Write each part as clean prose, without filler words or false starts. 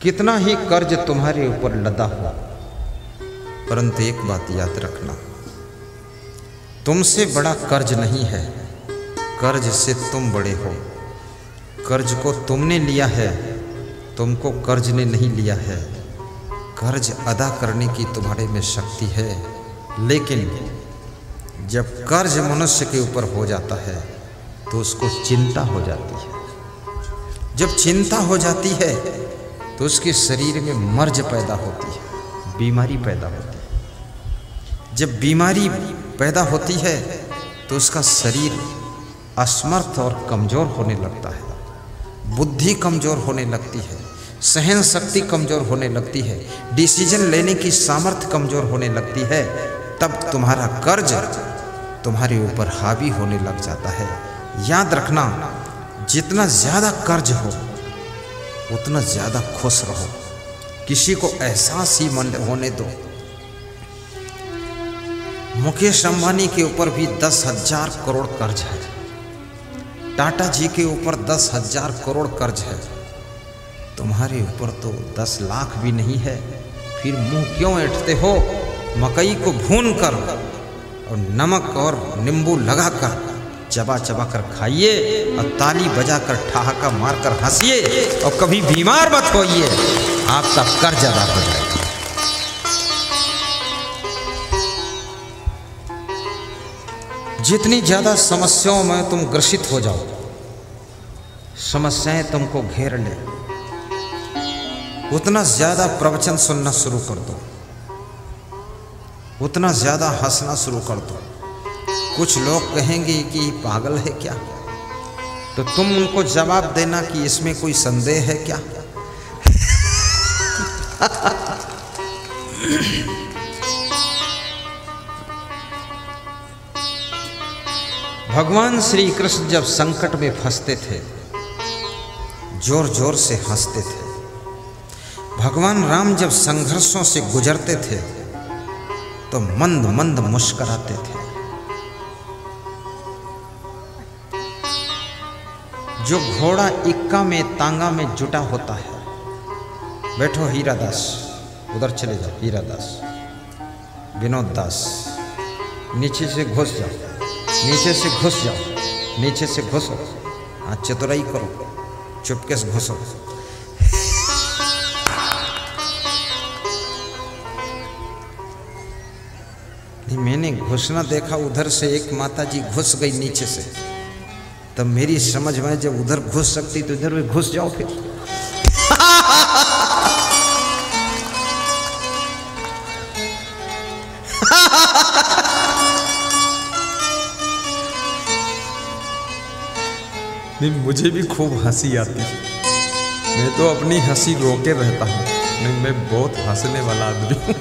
कितना ही कर्ज तुम्हारे ऊपर लदा हो, परंतु एक बात याद रखना, तुमसे बड़ा कर्ज नहीं है, कर्ज से तुम बड़े हो। कर्ज को तुमने लिया है, तुमको कर्ज ने नहीं लिया है। कर्ज अदा करने की तुम्हारे में शक्ति है, लेकिन जब कर्ज मनुष्य के ऊपर हो जाता है तो उसको चिंता हो जाती है। जब चिंता हो जाती है तो उसके शरीर में मर्ज पैदा होती है, बीमारी पैदा होती है। जब बीमारी पैदा होती है तो उसका शरीर असमर्थ और कमज़ोर होने लगता है, बुद्धि कमज़ोर होने लगती है, सहन शक्ति कमज़ोर होने लगती है, डिसीजन लेने की सामर्थ्य कमज़ोर होने लगती है। तब तुम्हारा कर्ज तुम्हारे ऊपर हावी होने लग जाता है। याद रखना, जितना ज़्यादा कर्ज हो उतना ज़्यादा खुश रहो। किसी को एहसास ही मन होने दो। मुकेश अंबानी के ऊपर भी 10,000 करोड़ कर्ज है, टाटा जी के ऊपर 10,000 करोड़ कर्ज है। तुम्हारे ऊपर तो 10 लाख भी नहीं है, फिर मुंह क्यों ऐंठते हो? मकई को भून कर और नमक और नींबू लगाकर चबा चबा कर खाइए और ताली बजाकर ठहाका मारकर हंसिए और कभी बीमार मत होइए, आपका कर्ज अदा हो जाएगा। जितनी ज़्यादा समस्याओं में तुम ग्रसित हो जाओ, समस्याएं तुमको घेर ले, उतना ज़्यादा प्रवचन सुनना शुरू कर दो, उतना ज़्यादा हंसना शुरू कर दो। कुछ लोग कहेंगे कि पागल है क्या, तो तुम उनको जवाब देना कि इसमें कोई संदेह है क्या। भगवान श्री कृष्ण जब संकट में फंसते थे, जोर जोर से हंसते थे। भगवान राम जब संघर्षों से गुजरते थे तो मंद मंद मुस्कुराते थे। जो घोड़ा इक्का में तांगा में जुटा होता है, बैठो हीरा दास, उधर चले जाओ, हीरा दास, विनोद दास, नीचे से घुस जाओ, नीचे से घुस जाओ, नीचे से घुसो, हाँ चतुराई करो, चुपके से घुसो। नहीं, मैंने घुसना देखा, उधर से एक माता जी घुस गई नीचे से, तब मेरी समझ में जब उधर घुस सकती तो इधर भी घुस जाओ फिर। नहीं, मुझे भी खूब हंसी आती है, मैं तो अपनी हंसी रोके रहता हूँ। नहीं, मैं बहुत हंसने वाला आदमी हूँ।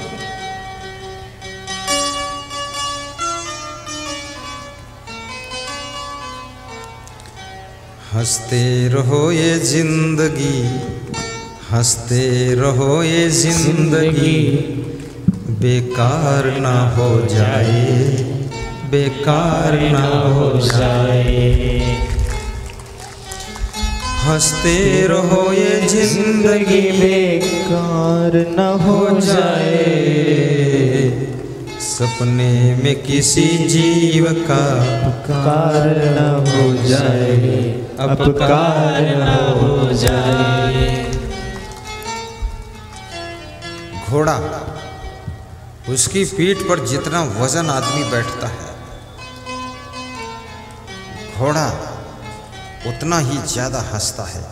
हंसते रहो ये जिंदगी, हंसते रहो ये जिंदगी, बेकार ना हो जाए, बेकार ना हो जाए। हंसते रहो ये जिंदगी, बेकार न हो जाए। सपने में किसी जीव का अपकार न हो जाए, अपकार न हो जाए। घोड़ा, उसकी पीठ पर जितना वजन आदमी बैठता है, घोड़ा उतना ही ज्यादा हंसता है।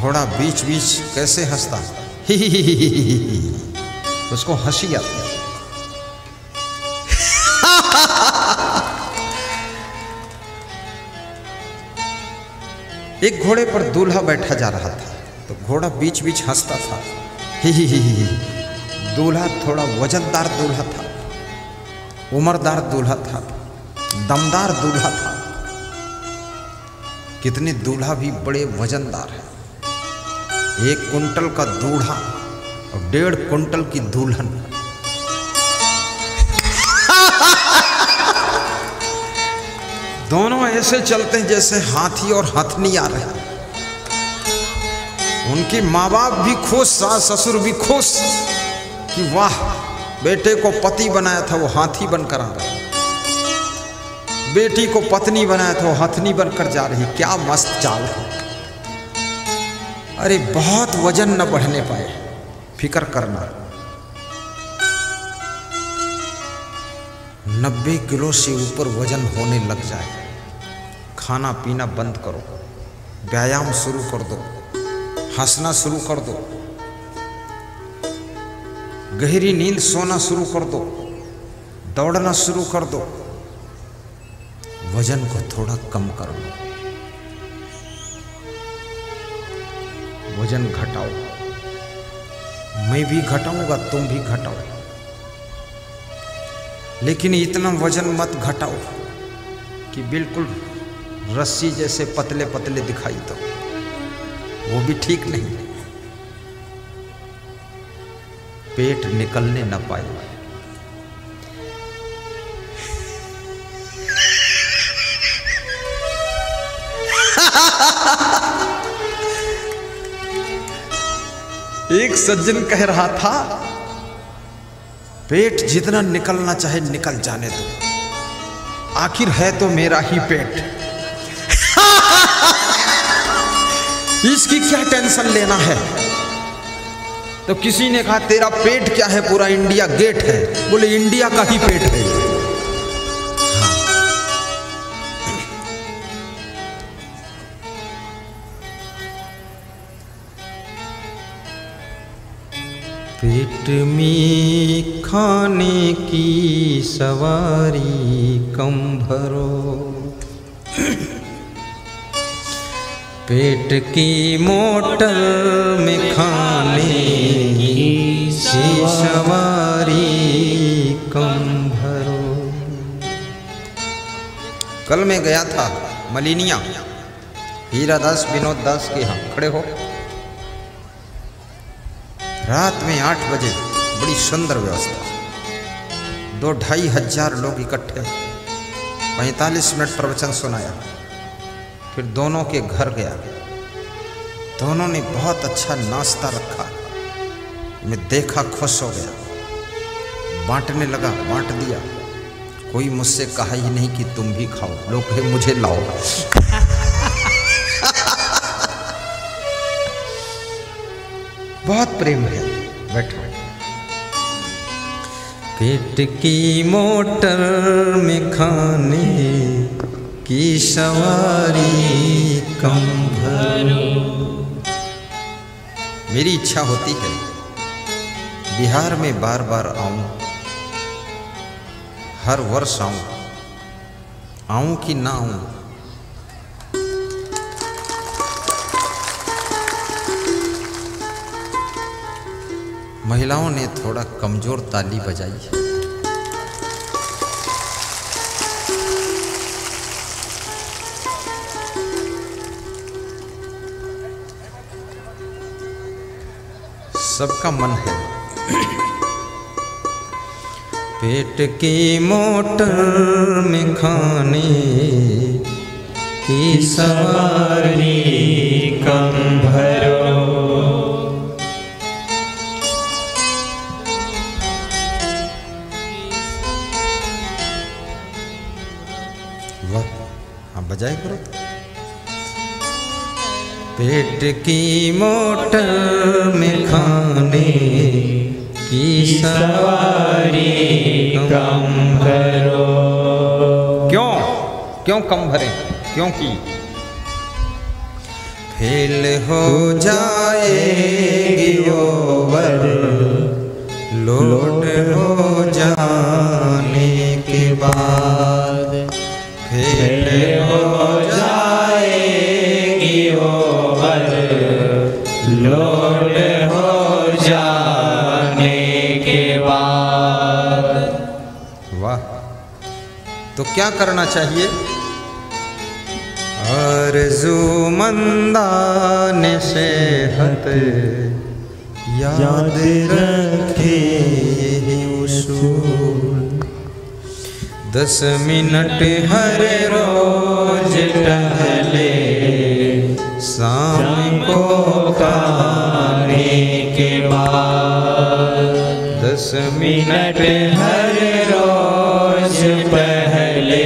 घोड़ा बीच बीच कैसे हंसता, उसको हंसी आती है। एक घोड़े पर दूल्हा बैठा जा रहा था, तो घोड़ा बीच बीच हंसता था। दूल्हा थोड़ा वजनदार दूल्हा था, उम्रदार दूल्हा था, दमदार दूल्हा था। कितने दूल्हा भी बड़े वजनदार हैं। 1 कुंटल का दूल्हा और 1.5 कुंटल की दुल्हन। दोनों ऐसे चलते हैं जैसे हाथी और हथनी आ रहे हैं। उनके माँ बाप भी खुश, सास ससुर भी खुश कि वाह बेटे को पति बनाया था वो हाथी बनकर आ रहा, बेटी को पत्नी बनाया था वो हथनी बनकर जा रही। क्या मस्त चाल है। अरे बहुत वजन न बढ़ने पाए, फिक्र करना। 90 किलो से ऊपर वजन होने लग जाए, खाना पीना बंद करो, व्यायाम शुरू कर दो, हंसना शुरू कर दो, गहरी नींद सोना शुरू कर दो, दौड़ना शुरू कर दो, वजन को थोड़ा कम कर लो, वजन घटाओ। मैं भी घटाऊंगा, तुम भी घटाओ, लेकिन इतना वजन मत घटाओ कि बिल्कुल रस्सी जैसे पतले पतले दिखाई दो, वो भी ठीक नहीं। पेट निकलने न पाए। एक सज्जन कह रहा था, पेट जितना निकलना चाहे निकल जाने दो, आखिर है तो मेरा ही पेट। इसकी क्या टेंशन लेना है। तो किसी ने कहा तेरा पेट क्या है, पूरा इंडिया गेट है। बोले इंडिया का ही पेट है। पेट में खाने की सवारी कम भरो, पेट की मोटर में खाने की सवारी कम भरो। कल मैं गया था मलिनिया, हीरा दास विनोद दास के यहाँ। खड़े हो। रात में 8 बजे बड़ी सुंदर व्यवस्था, 2-2.5 हजार लोग इकट्ठे, 45 मिनट प्रवचन सुनाया। फिर दोनों के घर गया, दोनों ने बहुत अच्छा नाश्ता रखा। मैं देखा, खुश हो गया, बांटने लगा, बांट दिया। कोई मुझसे कहा ही नहीं कि तुम भी खाओ, लोग कहे मुझे लाओ। बहुत प्रेम है। बैठो। पेट की मोटर में खाने की सवारी कम भरो। मेरी इच्छा होती है बिहार में बार बार आऊं, हर वर्ष आऊं कि ना आऊं। महिलाओं ने थोड़ा कमजोर ताली बजाई है। सबका मन है। पेट की मोटर में खाने की सवारी कम भरो। बजाय करो। पेट की मोटर में खाने की सवारी कम भरो। क्यों क्यों कम भरें? क्योंकि फेल हो जाएगी ओवर लोड हो जाने के बाद, फेल हो जाएगी ओवर लोड हो जाने के बाद। वाह! तो क्या करना चाहिए? आरज़ूमंदान सेहत याद रखे उसूल। 10 मिनट हर रोज टहले, शाम को 10 मिनट हर रोज पहले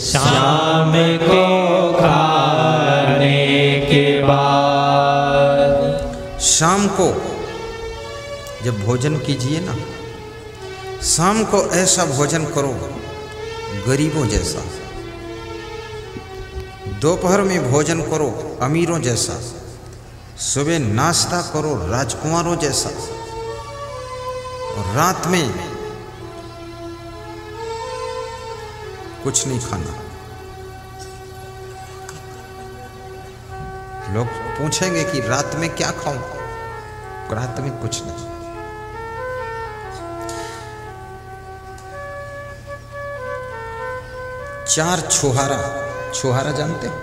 शाम को खाने के बाद। शाम को जब भोजन कीजिए ना, शाम को ऐसा भोजन करो गरीबों जैसा, दोपहर में भोजन करो अमीरों जैसा, सुबह नाश्ता करो राजकुमारों जैसा, और रात में कुछ नहीं खाना। लोग पूछेंगे कि रात में क्या खाऊं, रात में कुछ नहीं। चार छुहारा, छुहारा जानते हो?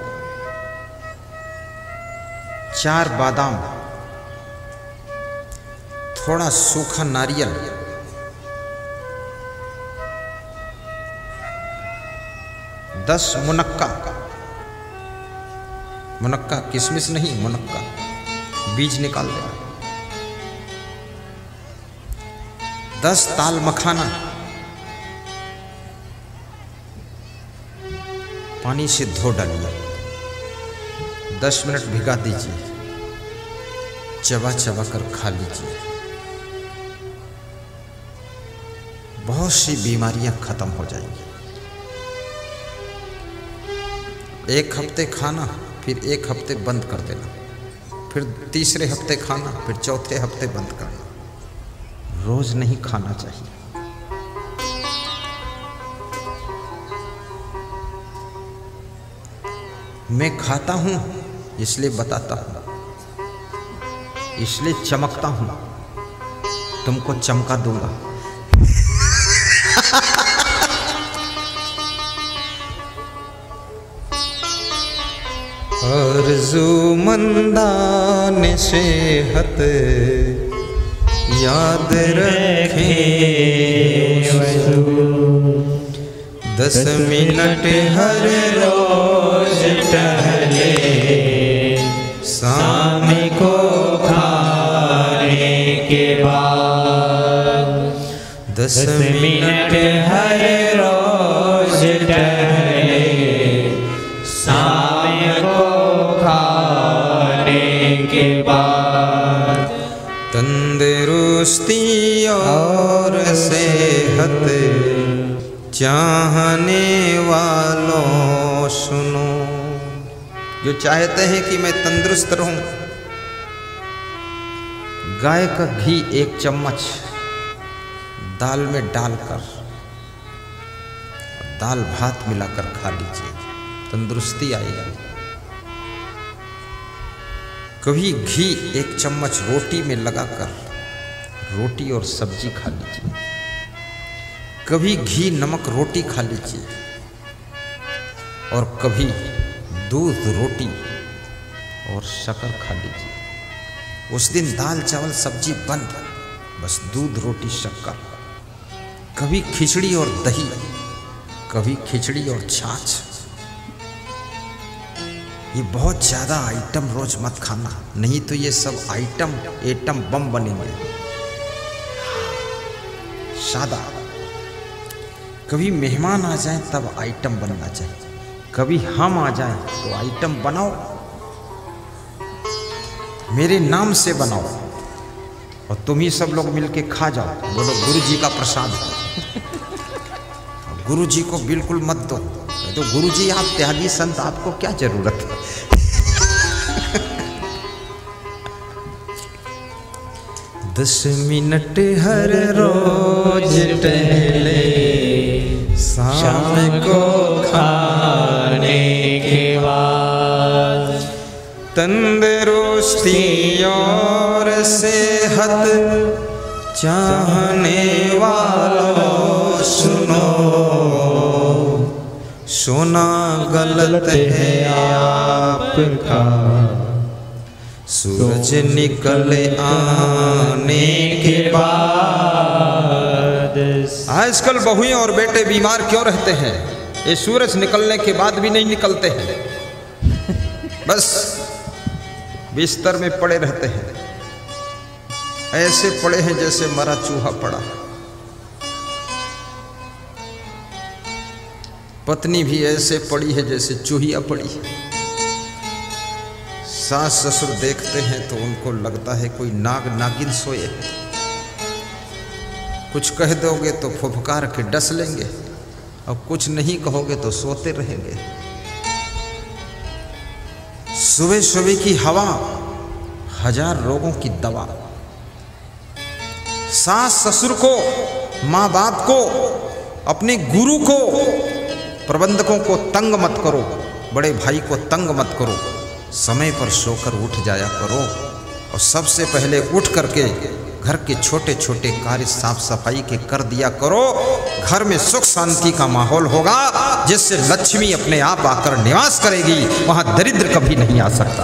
4 बादाम, थोड़ा सूखा नारियल, दस मुनक्का, मुनक्का किशमिश नहीं, मुनक्का, बीज निकाल देना, 10 ताल मखाना, पानी से धो डालिए, 10 मिनट भिगा दीजिए, चबा चबा कर खा लीजिए। बहुत सी बीमारियां खत्म हो जाएंगी। 1 हफ्ते खाना, फिर 1 हफ्ते बंद कर देना, फिर तीसरे हफ्ते खाना, फिर चौथे हफ्ते बंद करना। रोज नहीं खाना चाहिए। मैं खाता हूं इसलिए बताता हूं, इसलिए चमकता हूं, तुमको चमका दूंगा। आरज़ूमंदान सेहत याद रखे, 10 मिनट हर रोज टहले शाम को खाने के बाद। 10 मिनट हर रोज टहले शाम को खाने के बाद। तंदुरुस्ती और सेहत चाहने वालों सुनो, जो चाहते हैं कि मैं तंदुरुस्त रहूं, गाय का घी 1 चम्मच दाल में डालकर दाल भात मिलाकर खा लीजिए, तंदुरुस्ती आएगी। कभी घी 1 चम्मच रोटी में लगाकर रोटी और सब्जी खा लीजिए, कभी घी नमक रोटी खा लीजिए, और कभी दूध रोटी और शक्कर खा लीजिए। उस दिन दाल चावल सब्जी बंद, बस दूध रोटी शक्कर। कभी खिचड़ी और दही, कभी खिचड़ी और छाछ। ये बहुत ज़्यादा आइटम रोज मत खाना, नहीं तो ये सब आइटम एटम बम बनेंगे। सादा, कभी मेहमान आ जाए तब आइटम बनना चाहिए, कभी हम आ जाए तो आइटम बनाओ, मेरे नाम से बनाओ, और तुम ही सब लोग मिलके खा जाओ। बोलो गुरु जी का प्रसाद है। गुरु जी को बिल्कुल मत दो, तो गुरु जी आप त्यागी संत, आपको क्या जरूरत है। दस मिनट हर रोज टहले शाम को खाने के बाद। तंदुरुस्ती और सेहत चाहने वालों सुनो, सोना गलत है आपका, सूरज निकल आने के बाद। आजकल बहुएं और बेटे बीमार क्यों रहते हैं? ये सूरज निकलने के बाद भी नहीं निकलते हैं, बस बिस्तर में पड़े रहते हैं। ऐसे पड़े हैं जैसे मरा चूहा पड़ा। पत्नी भी ऐसे पड़ी है जैसे चूहिया पड़ी है। सास ससुर देखते हैं तो उनको लगता है कोई नाग नागिन सोए है। कुछ कह दोगे तो फुफकार के डस लेंगे और कुछ नहीं कहोगे तो सोते रहेंगे। सुबह सुबह की हवा 1000 रोगों की दवा। सास ससुर को, माँ बाप को, अपने गुरु को, प्रबंधकों को तंग मत करो, बड़े भाई को तंग मत करो। समय पर सोकर उठ जाया करो और सबसे पहले उठ करके घर के छोटे छोटे कार्य साफ सफाई के कर दिया करो। घर में सुख शांति का माहौल होगा जिससे लक्ष्मी अपने आप आकर निवास करेगी। वहां दरिद्र कभी नहीं आ सकता।